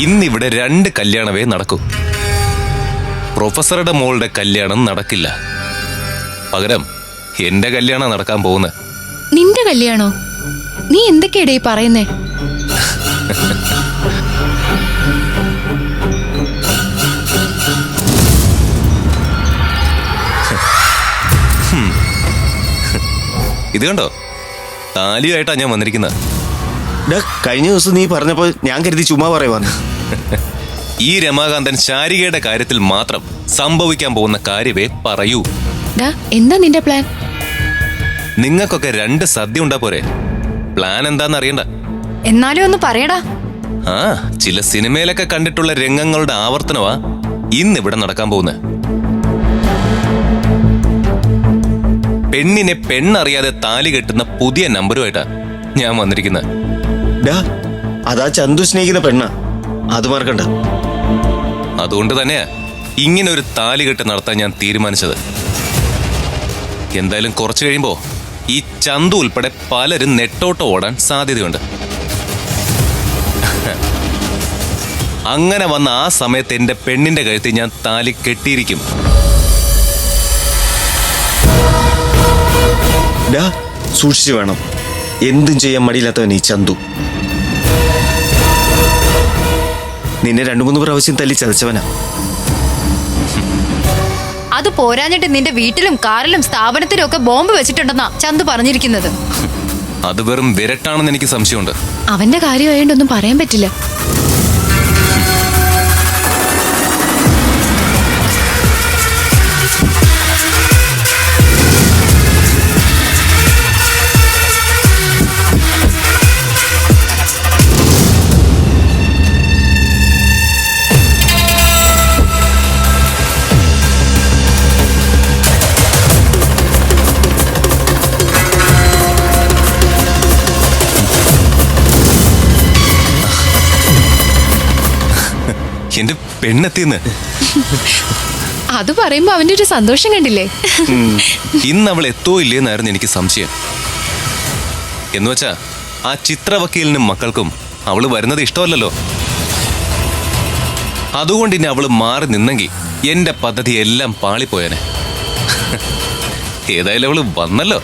ഇന്നിവിടെ 2 കല്യാണമേ നടക്കൂ. പ്രൊഫസറുടെ മോളുടെ കല്യാണം നടക്കില്ല. പകരം എന്റെ കല്യാണം നടക്കാൻ പോകുന്നത്. നിന്റെ കല്യാണോ? നീ എന്തൊക്കെയാടേ പറയുന്നേ? ഇത് കണ്ടോ, താലിയായിട്ടാ ഞാൻ വന്നിരിക്കുന്നത്. കഴിഞ്ഞ ദിവസം നീ പറഞ്ഞപ്പോ ഞാൻ കരുതി ചുമ്മാ പറയുവാന്ന്. ഈ രമാകാന്തൻ ശാരികയുടെ കാര്യത്തിൽ മാത്രം സംഭവിക്കാൻ പോകുന്ന കാര്യമേ പറയൂ. എന്താ നിന്റെ പ്ലാൻ? നിങ്ങൾക്കൊക്കെ 2 സദ്യ ഉണ്ടാ പോരെ? പ്ലാൻ എന്താന്ന് അറിയണ്ട. എന്നാലും ഒന്ന് പറയടാ. ചില സിനിമയിലൊക്കെ കണ്ടിട്ടുള്ള രംഗങ്ങളുടെ ആവർത്തനമാ ഇന്നിവിടെ നടക്കാൻ പോകുന്നത്. പെണ്ണിനെ പെണ്ണറിയാതെ താലി കെട്ടുന്ന പുതിയ നമ്പറുമായിട്ടാ ഞാൻ വന്നിരിക്കുന്നത്. അതാ ചന്തു സ്നേഹിക്കുന്ന പെണ്ണ, അത് മറക്കണ്ട. അതുകൊണ്ട് തന്നെയാ ഇങ്ങനെ ഒരു താലികെട്ട് നടത്താൻ ഞാൻ തീരുമാനിച്ചത്. എന്തായാലും കുറച്ചു കഴിയുമ്പോ ഈ ചന്തു ഉൾപ്പെടെ പലരും നെട്ടോട്ട് ഓടാൻ സാധ്യതയുണ്ട്. അങ്ങനെ വന്ന ആ സമയത്ത് എന്റെ പെണ്ണിന്റെ കഴുത്തിൽ ഞാൻ താലി കെട്ടിയിരിക്കും. സൂക്ഷിച്ചു വേണം. എന്തും ചെയ്യാൻ മടിയില്ലാത്തവൻ ഈ ചന്തു. നിന്നെ 2-3 പ്രാവശ്യം തല്ലി ചതച്ചവനാ. അത് പോരാഞ്ഞിട്ട് നിന്റെ വീട്ടിലും കാറിലും സ്ഥാപനത്തിലും ഒക്കെ ബോംബ് വെച്ചിട്ടുണ്ടെന്നാ ചന്തു പറഞ്ഞിരിക്കുന്നത്. അത് വെറും വിരട്ടാണെന്ന് എനിക്ക് സംശയമുണ്ട്. അവന്റെ കാര്യമായോണ്ടൊന്നും പറയാൻ പറ്റില്ല. എന്റെ പെണ്ണെത്തിന്ന് അത് പറയുമ്പോ അവന്റെ ഒരു സന്തോഷം കണ്ടില്ലേ? ഇന്ന് അവൾ എത്തോ ഇല്ലേന്നായിരുന്നു എനിക്ക് സംശയം. എന്നുവെച്ചാ ആ ചിത്രവക്കീലിനും മക്കൾക്കും അവള് വരുന്നത് ഇഷ്ടമല്ലല്ലോ. അതുകൊണ്ട് ഇനി അവള് മാറി നിന്നെങ്കിൽ എന്റെ പദ്ധതി എല്ലാം പാളിപ്പോയനെ. ഏതായാലും അവള് വന്നല്ലോ.